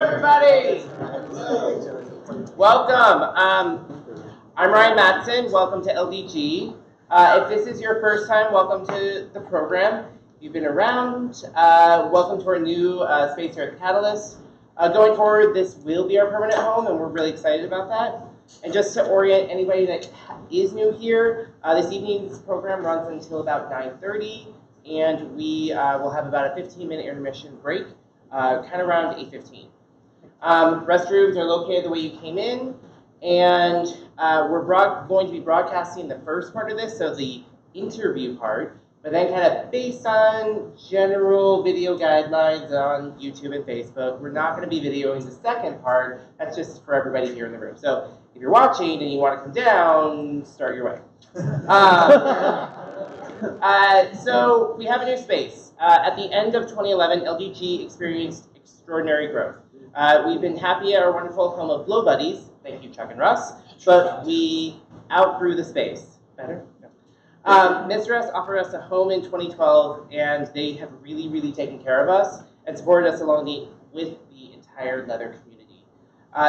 Everybody, welcome. I'm Ryan Matson. Welcome to LDG. If this is your first time, welcome to the program. If you've been around, welcome to our new space here at Catalyst. Going forward, this will be our permanent home, and we're really excited about that. And just to orient anybody that is new here, this evening's program runs until about 9:30, and we will have about a 15-minute intermission break, kind of around 8:15. Restrooms are located the way you came in, and we're going to be broadcasting the first part of this, so the interview part, but then kind of based on general video guidelines on YouTube and Facebook, we're not going to be videoing the second part. That's just for everybody here in the room. So if you're watching and you want to come down, start your way. So we have a new space. At the end of 2011, LDG experienced extraordinary growth. We've been happy at our wonderful home of Blow Buddies, thank you Chuck and Russ, but we outgrew the space. Better? No. Mr. S offered us a home in 2012, and they have really taken care of us and supported us with the entire leather community.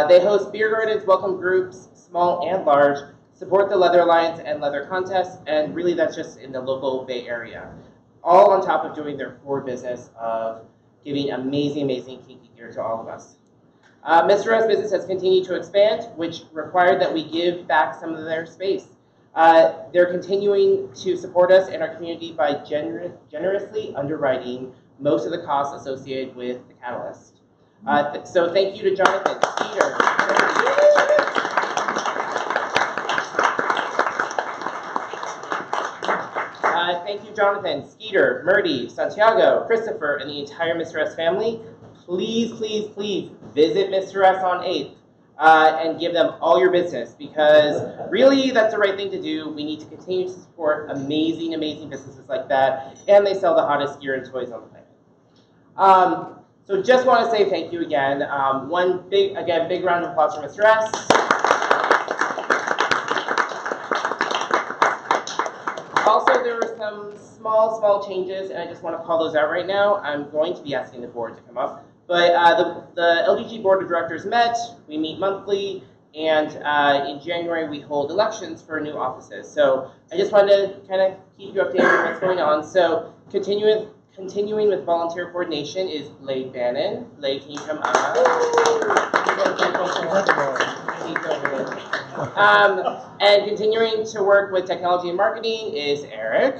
They host beer gardens, welcome groups, small and large, support the Leather Alliance and leather contests, and really that's just in the local Bay Area. All on top of doing their core business of giving amazing kinky gear to all of us. Mr. S business has continued to expand, which required that we give back some of their space. They're continuing to support us and our community by generously underwriting most of the costs associated with the Catalyst. So thank you to Jonathan, Skeeter. Thank you, Jonathan, Skeeter, Murdy, Santiago, Christopher, and the entire Mr. S family. Please visit Mr. S on 8th and give them all your business, because really that's the right thing to do. We need to continue to support amazing businesses like that, and they sell the hottest gear and toys on the planet. So just want to say thank you again. Big round of applause for Mr. S. Also, there were some small changes, and I just want to call those out right now. I'm going to be asking the board to come up. But the LDG Board of Directors met, we meet monthly, and in January we hold elections for new offices. So I just wanted to kind of keep you updated on what's going on. So continuing with volunteer coordination is Blade Bannon. Blade, can you come up? And continuing to work with technology and marketing is Eric.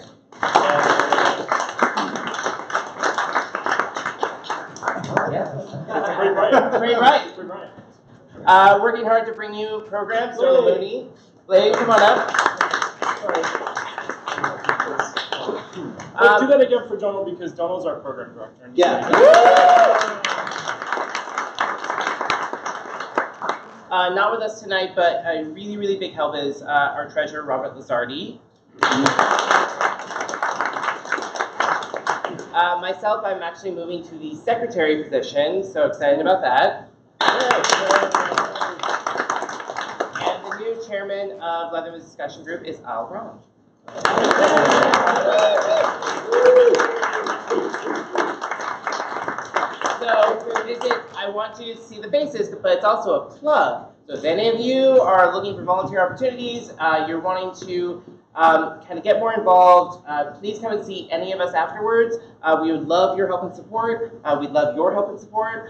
Great right. Working hard to bring you programs. So Mooney, Blade, come on up. Do that again for Donald, because Donald's our program director. Yeah. Not with us tonight, but a really big help is our treasurer, Robert Lazardi. Myself, I'm actually moving to the secretary position, so excited about that. And the new chairman of Leathermen's discussion group is Al Ron. So I want you to see the basis, but it's also a plug. So if any of you are looking for volunteer opportunities, you're wanting to kind of get more involved, please come and see any of us afterwards. We would love your help and support. We'd love your help and support.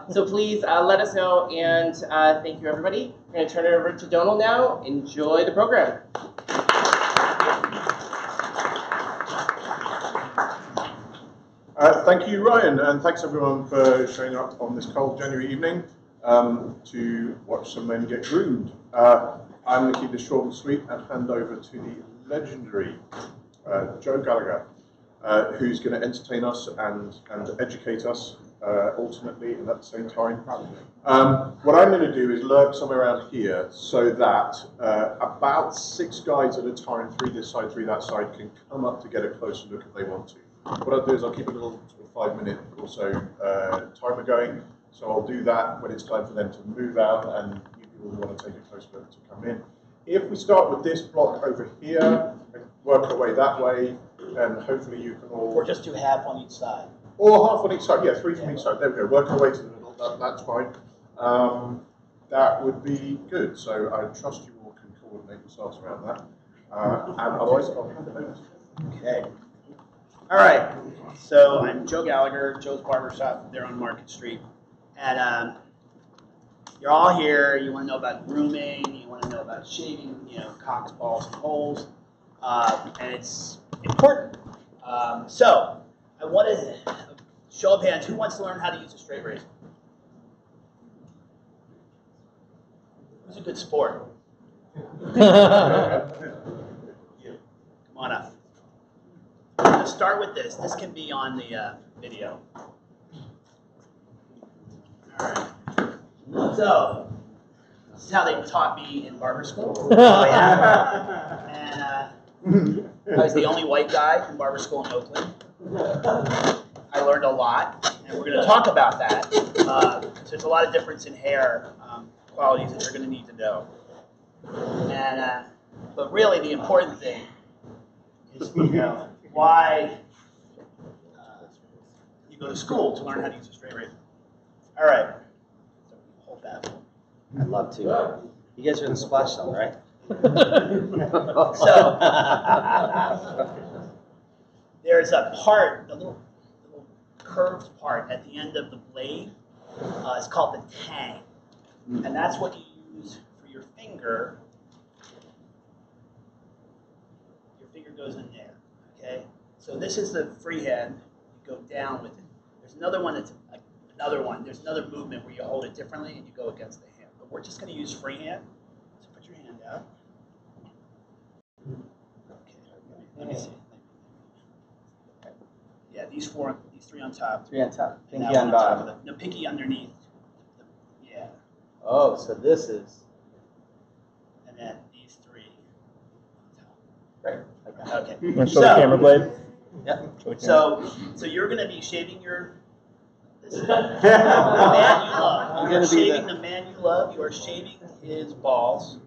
So please let us know, and thank you, everybody. We're going to turn it over to Donald now. Enjoy the program. Thank you, Ryan, and thanks everyone for showing up on this cold January evening to watch some men get groomed. I'm going to keep this short and sweet and hand over to the legendary Joe Gallagher, who's going to entertain us and educate us alternately and at the same time. What I'm going to do is lurk somewhere around here so that about 6 guys at a time, 3 this side, 3 that side, can come up to get a closer look if they want to. What I'll do is I'll keep a little sort of 5-minute or so timer going. So I'll do that when it's time for them to move out and you people who want to take a closer look to come in. If we start with this block over here and work our way that way, and hopefully you can all... Or just do half on each side. Or half on each side, yeah, 3 from each side. There we go, work our way to the middle. that's fine. That would be good. So I trust you all can coordinate yourselves around that. And otherwise, I'll hand it over to you. Okay. All right. So I'm Joe Gallagher, Joe's Barbershop. They're on Market Street. And you're all here. You want to know about grooming. You want to know about shaving, cocks, balls, and holes. And it's important. So I wanted to show of hands. Who wants to learn how to use a straight razor? Who's a good sport? You. Come on up. I'm going to start with this. This can be on the video. All right. So, this is how they taught me in barber school. Oh, yeah. And I was the only white guy in barber school in Oakland. I learned a lot, and we're going to talk about that. Because there's a lot of difference in hair qualities that you're going to need to know. And but really, the important thing is why you go to school to learn how to use a straight razor. All right. So hold that. I'd love to. You guys are in the splash zone, right? So there's a part, the little curved part at the end of the blade. It's called the tang, and that's what you use for your finger. Your finger goes in there. Okay. So this is the freehand. You go down with it. There's another one that's another one. There's another movement where you hold it differently and you go against the hand. But we're just going to use freehand. So put your hand out. Okay. Let me see. Yeah, these three on top. Three on top. And Pinky that on one top bottom. of it. No, pinky underneath. Yeah. Oh, so this is. And then these three on top. Right. Okay. You want to show the camera blade? Yep. So you're going to be shaving your the man you love. You are shaving the man you love. You are shaving his balls,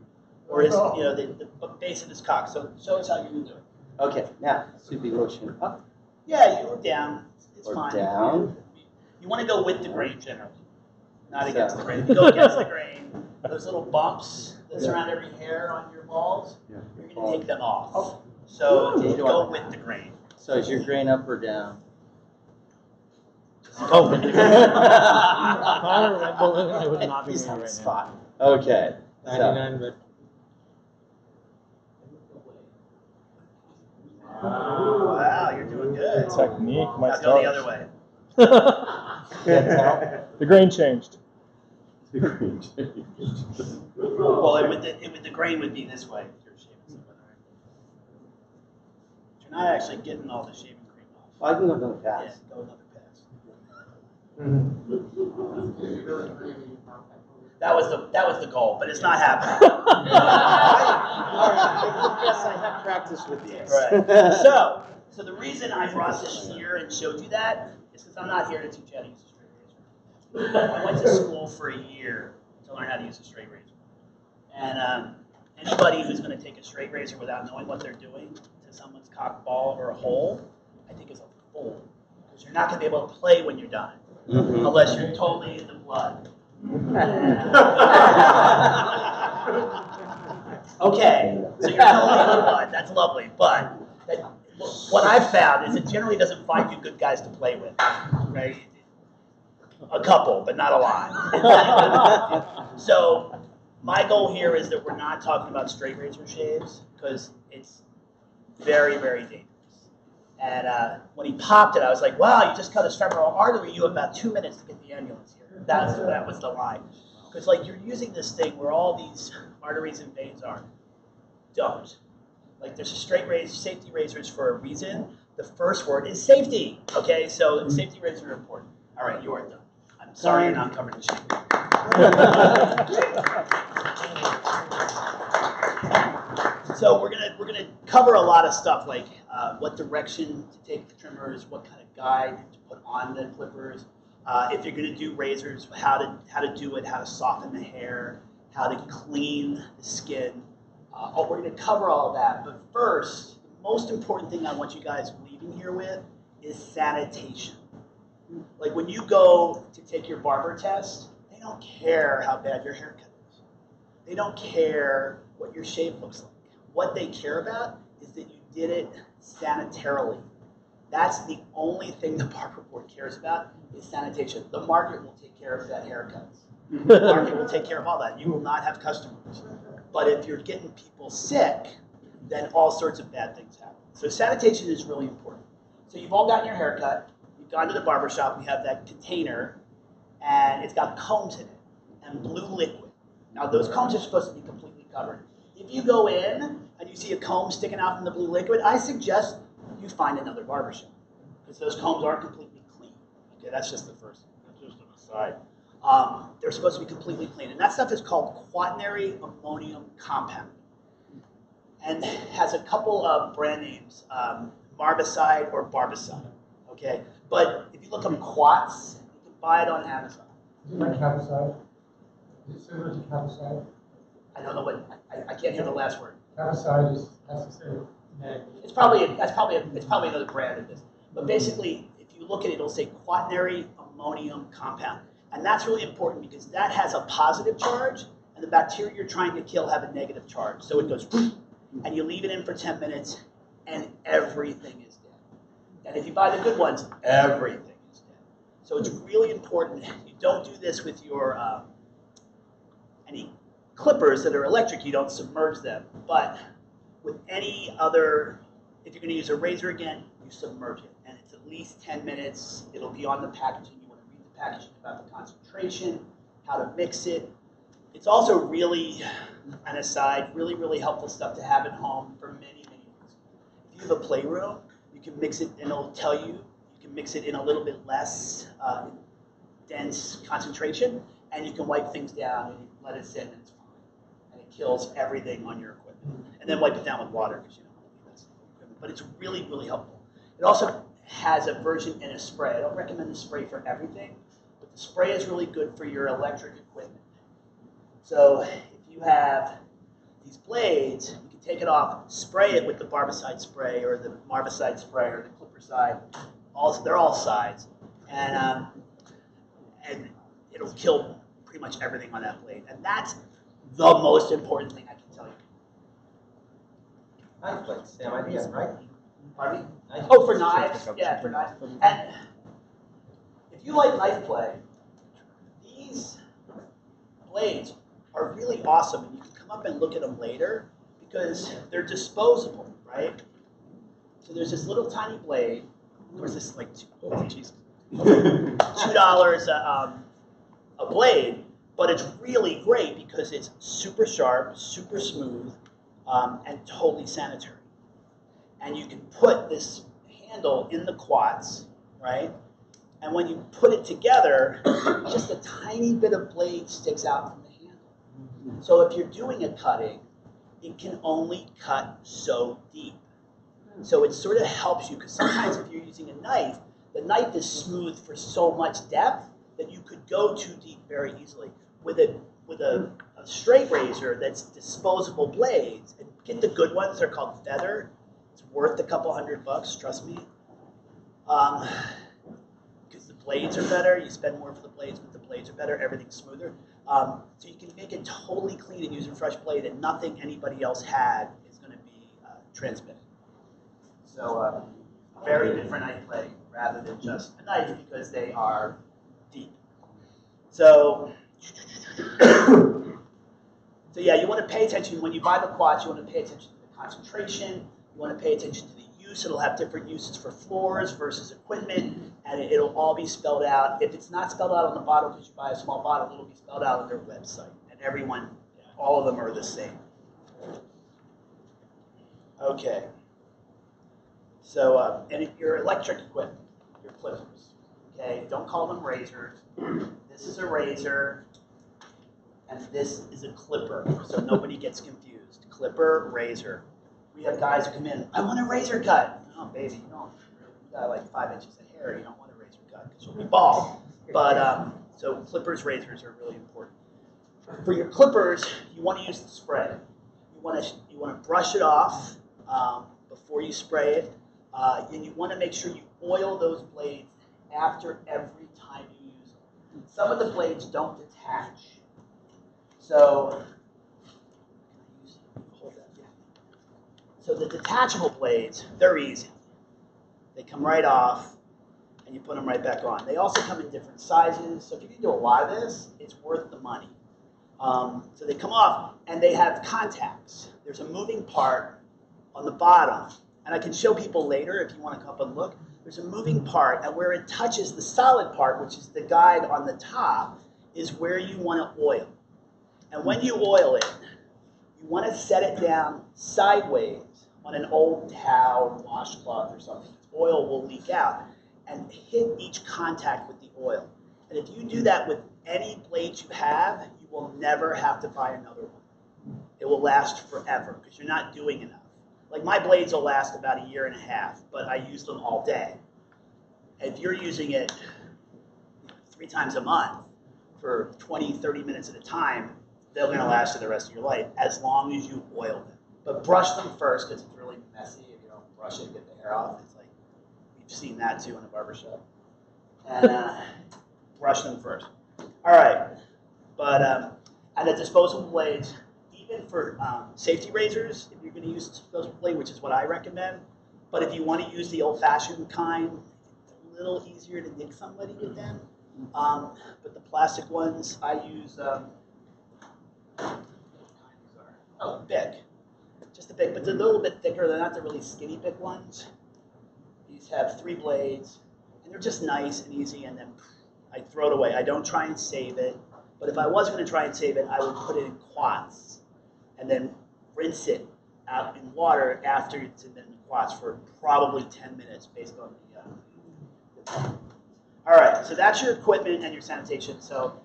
or his the base of his cock. So show us how you're going to do it. Okay. Now, should be motion up Yeah, you look down. It's or fine. down. You want to go with the grain generally, not against the grain. If you go against the grain, those little bumps that surround every hair on your balls, you're going to take them off. So you go with the grain. So is your grain up or down? Oh, if I were a Red Bull, I would not be He's moving on the right spot. Okay. now. So, 99, but Wow, you're doing good. technique Now might go the other way. The grain changed. Well, it would the grain would be this way. If you're shaving something, right? You're not actually getting all the shaving cream off. well, I can go another Yeah, pass. go another pass. That was the goal, but it's not happening. All right. I guess I have practice with these. Right. So the reason I brought this here and showed you that is because I'm not here to teach you how to use a straight razor. I went to school for a year to learn how to use a straight razor. And anybody who's going to take a straight razor without knowing what they're doing to someone's cock, ball, or a hole, I think is a fool. Because you're not going to be able to play when you're done, unless you're totally in the blood. Okay, so you're totally in the blood. That's lovely, but what I've found is it generally doesn't find you good guys to play with, right? A couple, but not a lot. So my goal here is that we're not talking about straight razor shaves because it's very, very dangerous. And when he popped it, I was like, wow, you just cut his femoral artery. You have about 2 minutes to get the ambulance here. That was the line. Because like you're using this thing where all these arteries and veins are. Don't. Like there's a straight razor, safety razors for a reason. The first word is safety. Okay, so safety razors are important. All right, you are done. I'm sorry you're not covered in shame. So we're gonna cover a lot of stuff like what direction to take the trimmers, what kind of guide to put on the clippers. If you're gonna do razors, how to do it, how to soften the hair, how to clean the skin. We're gonna cover all of that. But first, the most important thing I want you guys leaving here with is sanitation. Like when you go to take your barber test, they don't care how bad your haircut is. They don't care what your shave looks like. What they care about is that you did it sanitarily. That's the only thing the barber board cares about is sanitation. The market will take care of that haircuts. The market will take care of all that. You will not have customers. But if you're getting people sick, then all sorts of bad things happen. So sanitation is really important. So you've all gotten your haircut. You've gone to the barber shop. We have that container, and it's got combs in it and blue liquid. Now those combs are supposed to be completely covered. If you go in and you see a comb sticking out from the blue liquid, I suggest you find another barber shop because those combs aren't completely clean. Okay, that's just the first. That's just an aside. They're supposed to be completely clean, and that stuff is called quaternary ammonium compound, and has a couple of brand names, Marbicide or Barbicide. Okay, but if you look up Quats, you can buy it on Amazon. Is it like Cabicide? Is it similar to Cabicide? I don't know what I can't hear the last word. Cabicide has to say neg. It's probably another brand of this. But basically, if you look at it, it'll say quaternary ammonium compound. And that's really important because that has a positive charge, and the bacteria you're trying to kill have a negative charge. So it goes, and you leave it in for 10 minutes, and everything is dead. And if you buy the good ones, everything is dead. So it's really important. You don't do this with your any clippers that are electric. You don't submerge them. But with any other, if you're going to use a razor again, you submerge it. And it's at least 10 minutes. It'll be on the packaging. You want to read the packaging about the concentration, how to mix it. It's also really, an aside, really, really helpful stuff to have at home for many, many reasons. If you have a playroom, you can mix it and it'll tell you. You can mix it in a little bit less dense concentration, and you can wipe things down and you can let it sit and it's fine. And it kills everything on your equipment. And then wipe it down with water because you don't want to leave that stuff on equipment. But it's really, really helpful. It also has a version in a spray. I don't recommend the spray for everything, but the spray is really good for your electric equipment. So if you have these blades, you can take it off, spray it with the Barbicide spray or the Marbicide spray or the Clipper side. They're all sides. And it'll kill pretty much everything on that blade. And that's the most important thing I can tell you. Knife blades, same idea, right? Pardon me? Knife Oh, for blades. knives? Yeah, for knives. And if you like knife play, these blades are really awesome. And you can come up and look at them later because they're disposable, right? So there's this little tiny blade. Of course, this is like, $2 a blade, but it's really great because it's super sharp, super smooth, and totally sanitary. And you can put this handle in the quats, right? And when you put it together, just a tiny bit of blade sticks out from the handle. So if you're doing a cutting, it can only cut so deep. So it sort of helps you because sometimes if you're using a knife, the knife is smooth for so much depth that you could go too deep very easily. With a straight razor that's disposable blades, and get the good ones, they're called feather. It's worth a couple $100, trust me. Because the blades are better, you spend more for the blades, but the blades are better, everything's smoother. So you can make it totally clean and use a fresh blade, and nothing anybody else had is going to be transmitted. So very different knife play rather than just a knife because they are deep. So yeah, you want to pay attention when you buy the quats. You want to pay attention to the concentration. You want to pay attention to the use. It'll have different uses for floors versus equipment, and it'll all be spelled out. If it's not spelled out on the bottle because you buy a small bottle, it'll be spelled out on their website. And everyone, all of them are the same. Okay. So, and if your electric equipment, your clippers, okay, don't call them razors. This is a razor, and this is a clipper, so nobody gets confused. Clipper, razor. We have guys who come in, I want a razor cut. Oh, baby, you don't. You got like 5 inches of hair, you don't want a razor cut because you'll be bald. But, so clippers, razors are really important. For your clippers, you want to use the spray. You want to brush it off before you spray it. And you want to make sure you oil those blades after every time you use them. Some of the blades don't detach. So, hold that, yeah. So the detachable blades, they're easy. They come right off, and you put them right back on. They also come in different sizes, so if you can do a lot of this, it's worth the money. So they come off, and they have contacts. There's a moving part on the bottom, and I can show people later if you want to come up and look. There's a moving part, and where it touches the solid part, which is the guide on the top, is where you want to oil. And when you oil it, you want to set it down sideways on an old towel, washcloth, or something. Oil will leak out and hit each contact with the oil. And if you do that with any blades you have, you will never have to buy another one. It will last forever because you're not doing enough. Like my blades will last about 1.5 years, but I use them all day. If you're using it 3 times a month for 20, 30 minutes at a time, they're going to last you the rest of your life as long as you oil them. But brush them first because it's really messy if you don't brush it and get the hair off. It's like, we've seen that too in a barbershop. And brush them first. All right. But, and the disposable blades, even for safety razors, if you're going to use a disposable blade, which is what I recommend. But if you want to use the old-fashioned kind, it's a little easier to nick somebody with them. But the plastic ones, I use, Bic. Just a Bic, but they're a little bit thicker. They're not the really skinny Bic ones. These have 3 blades, and they're just nice and easy, and then I throw it away. I don't try and save it, but if I was going to try and save it, I would put it in quats and then rinse it out in water after it's in the quats for probably 10 minutes based on the All right, so that's your equipment and your sanitation. So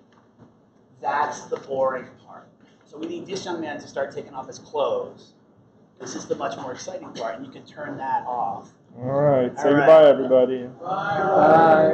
that's the boring part. So we need this young man to start taking off his clothes. This is the much more exciting part, and you can turn that off. All right. Say All right. goodbye, everybody. Bye.